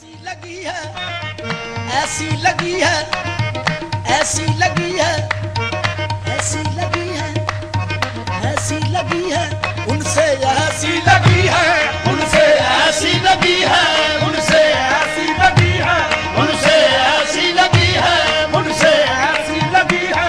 ऐसी लगी है, ऐसी लगी है, ऐसी लगी है, ऐसी लगी है, ऐसी लगी है, उनसे ऐसी लगी है, उनसे ऐसी लगी है, उनसे ऐसी लगी है, उनसे ऐसी लगी है, उनसे ऐसी लगी है,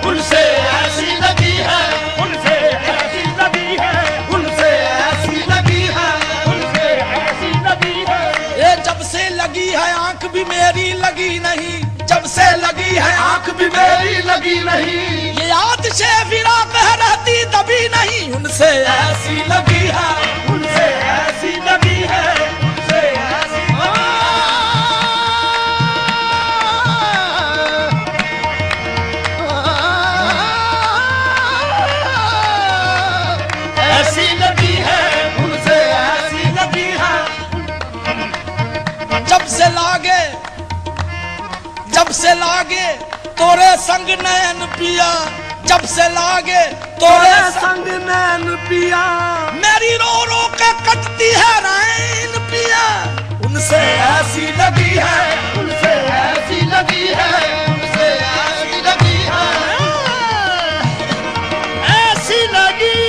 उनसे ऐसी लगी है, उनसे ऐसी लगी है, उनसे ऐसी लगी है, उनसे ऐसी लगी है। ये जब से लगी है आंख भी मेरी लगी नहीं, जब से लगी है आंख भी मेरी लगी नहीं, ये याद से फिरा बह रहती तभी नहीं, उनसे ऐसी लगी है, उनसे ऐसी लगी है, उनसे ऐसी ऐसी लगी है, उनसे ऐसी लगी है। जब से लागे तोरे संग नैन पिया, जब से लागे तोरे संग नैन पिया, मेरी रो रो के कटती है रैन पिया, उनसे ऐसी लगी है, उनसे ऐसी लगी है, उनसे ऐसी लगी है, ऐसी लगी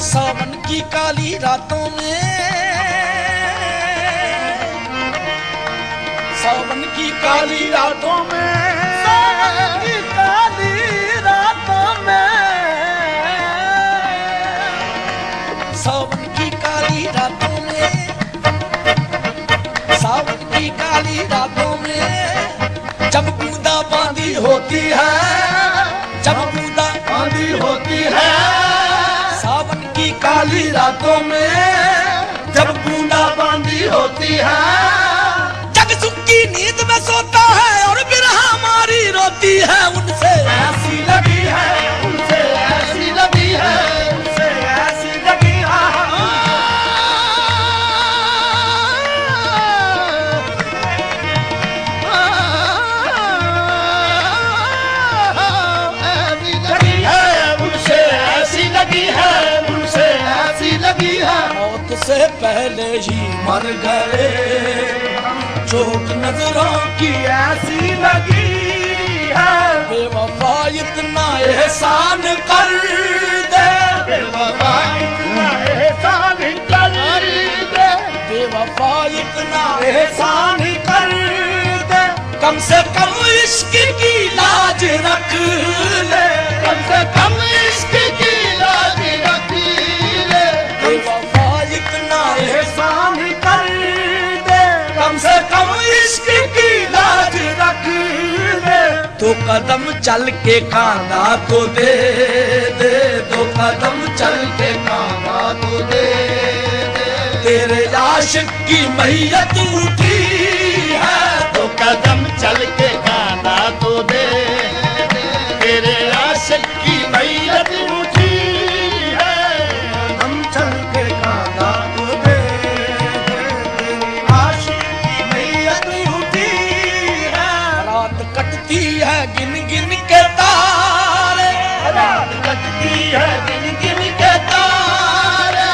सावन की काली रातों में, सावन की काली रातों में, सावन की काली रातों में, सावन की काली रातों में, सावन की काली रातों में, जब बूंदा बांदी होती है, जब बूंदा बांदी होती है, काली रातों में जब बूंदा बांदी होती है, जग सुख की नींद में सोता है और बिरहा हमारी रोती है, उनसे ऐसी लगी है, उनसे ऐसी लगी है, उनसे ऐसी लगी है, लगी है, उनसे ऐसी लगी है, लगी है। मौत से पहले ही मर गए, चोट नजरों की ऐसी लगी है, बेवफा इतना एहसान कर दे, बेवफा इतना एहसान कर दे, बेवफा इतना एहसान कर दे, कम से कम इश्क की लाज रख ले, कम से कम इश्क की लाज रख ले, बेवफा इतना एहसान कर दे, कम से कम इश्क की लाज रख ले, दो कदम चल के खाना तो दे दे, दो कदम चल के खाना तो दे दे, तेरे आशिक की मैयत उठी है, दो कदम चल के खाना तो दे दे, तेरे आशिक की मैयत उठी है, हम चल के खाना तो दे दे, तेरी आशिक की मैयत उठी है, रात कटती है गिन गिन के तारे, रात कटती है गिन गिन के तारे,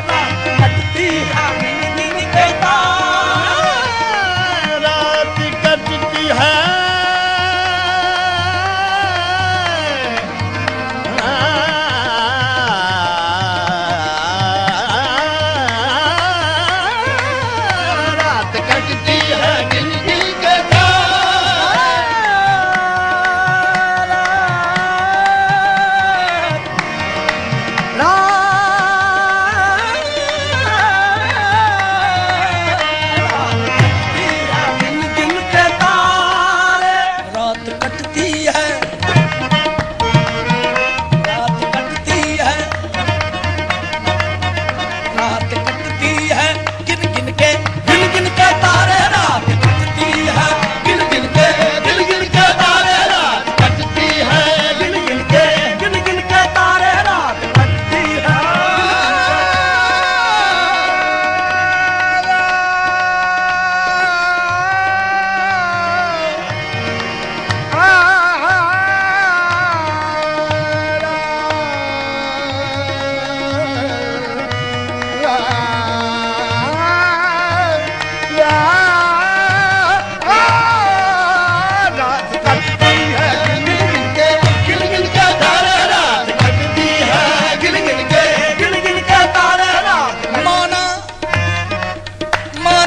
रात कटती है गिन गिन के तारे, रात कटती है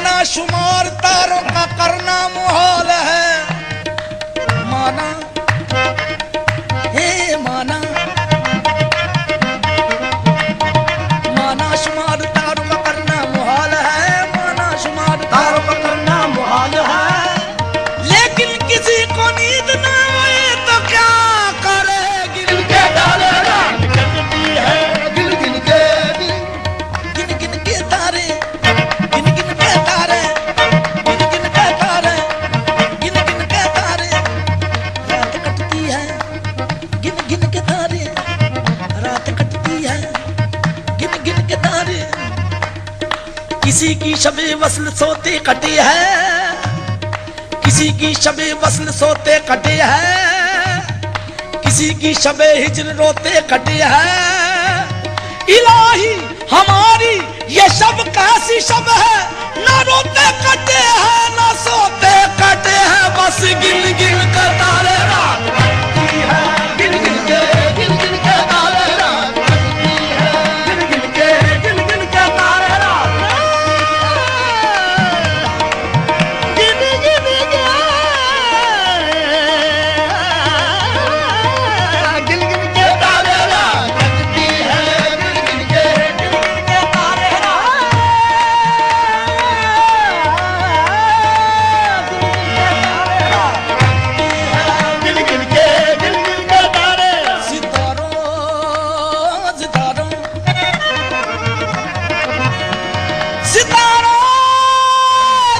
माना शुमार तारों का करना मुहाल है, माना हे माना, माना शुमार तारों का करना मुहाल है, माना शुमार तारों का करना मुहाल है। लेकिन किसी को नींद ना आए तो क्या करे, गिन के डाले रात कटती है, गिन गिन के तारे, गिन गिन के तारे, गिन गिन के तारे, गिन गिन के तारे, रात कटती है, गिन गिन के तारे, रात कटती है, गिन गिन के तारे। किसी की शबे वस्ल सोते कटी है, किसी की शबे वस्ल सोते कटी है, किसी की शबे हिजर रोते कटी है। इलाही हमारी ये शब कैसी शब है, ना रोते कटे हैं ना सोते कटे हैं, बस गिन गिन के तारे रात कटती है, गिन गिन के तारे रात कटती है, गिन गिन के तारे रात, गिन गिन के, गिन गिन के तारे रात कटती है, गिन गिन के तारे रात, गिन गिन के तारे। सितारों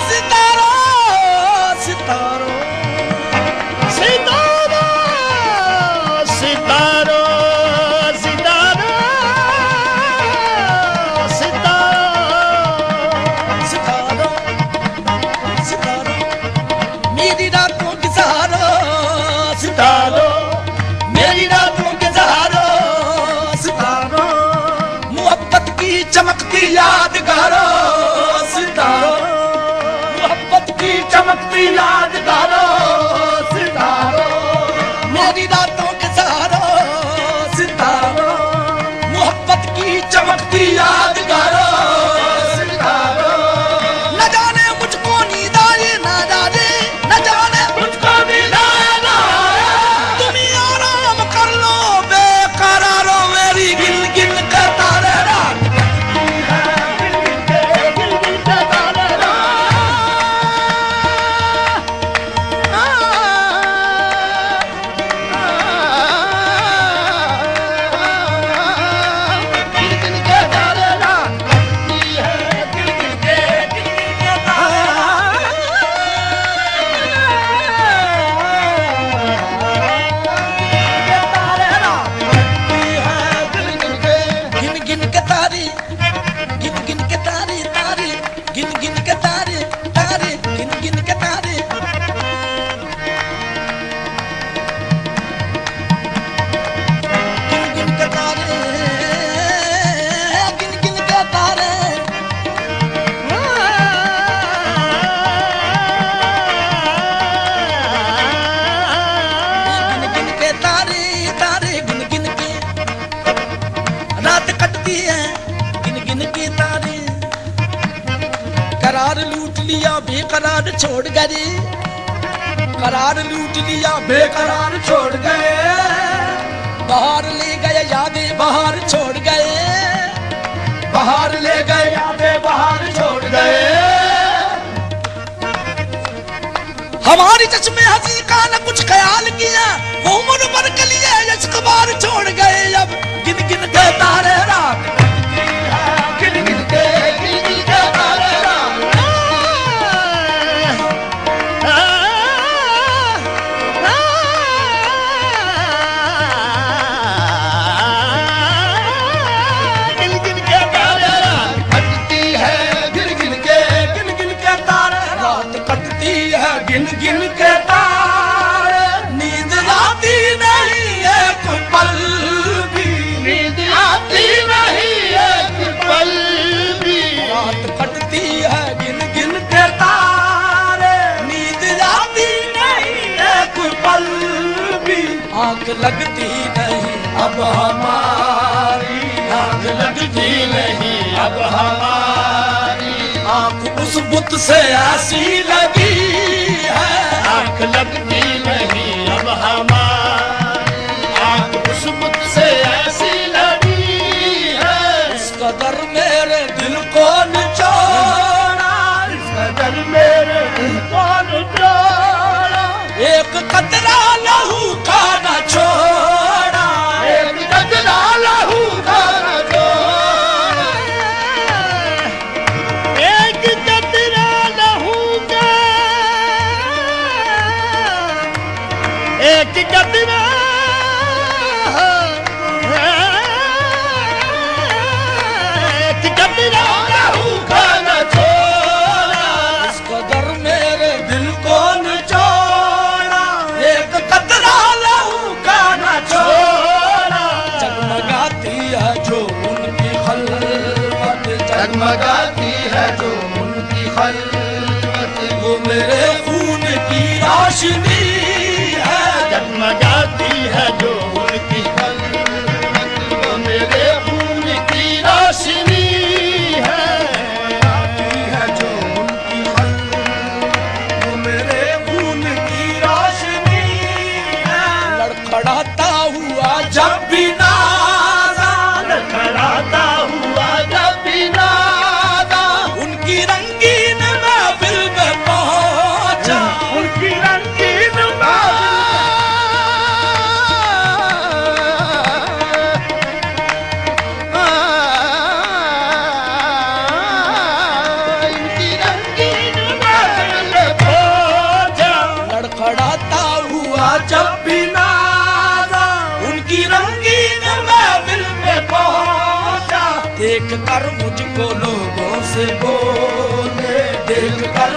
सितारों सितारों सितारों सितारों सितारों सितारों सितारों मेरी रातों के सहारों, सितारों मेरी रातों के सहारों, सितारों मोहब्बत की चमकती यादगारों, सितारों मोहब्बत की चमकती यादगारों, सितारों मेरी रातों के सहारों, सितारों मोहब्बत की चमकती यादगारों, सितारों न जाने मुझको नींद आए ना जाने, न जाने मुझको नींद आए ना आए, तुम ही आराम कर लो बेकरारो, मेरी गिन गिन के तारे रात कटती है, गिन गिन के तारे रात, गिन गिन के तारे रात कटती है, गिन गिन के गिन गिन के तारे, गिन गिन के तारे तारे, गिन गिन के तारे तारे, गिन गिन के तारे। गिन गिन के तारे, गिन गिन के तारे, गिन गिन के तारे तारे, गिन गिन के रात कटती है, गिन गिन के तारे। करार लूट लिया बेकरार छोड़ गए, करार लूट लिया बेकरार छोड़ गए, बाहर ले गए यादें बाहर छोड़ गए, बाहर ले गए यादें बाहर छोड़ गए। हमारी चश्मे हंसी का न कुछ ख्याल किया, वो उम्र भर के लिए इश्क बार छोड़ गए, अब गिन गिन के तारे रात कटती है, गिन गिन के तारे रात, गिन गिन के तारे रात कटती है, गिन गिन के तारे रात कटती है, गिन गिन के तारे। नींद आती नहीं एक पल भी, नींद आती नहीं एक पल भी, रात कटती है गिन गिन के तारे। नींद आती नहीं एक पल भी, आंख लगती नहीं अब हमारी, आंख लगती नहीं अब हमारी, आंख आंख उस बुत से ऐसी लगी है, आंख लगती नहीं अब हमारी, आंख उस बुत से ऐसी लगी है। इस कदर मेरे दिल को निचोड़ा, इस कदर मेरे दिल को निचोड़ा, एक कतरा लहू का न छोड़ा, एक कतरा लहू का न छोड़ा, एक कतरा लहू का, एक कतरा लहू का न छोड़ा। इस कदर मेरे दिल को निचोड़ा, एक कतरा लहू का न छोड़ा। जगमगाती है जो उनकी खलवत, जगमगाती है जो उनकी खलवत, वो मेरे खून की रोशनी है, जगमगाती है जो उनकी खलवत, वो मेरे खून की रोशनी है। जगमगाती है जो उनकी खलवत, वो मेरे खून की रोशनी है। लड़खड़ाता हुआ जब भी नादा, लड़खड़ाता हुआ जब भी नादा, उनकी रंगीन महफिल में पहुंचा, उनकी रंगीन लड़खड़ाता हुआ जब भी नादा, उनकी रंगीन महफिल में पहुंचा। देख कर मुझको लोगों से बोले, देख कर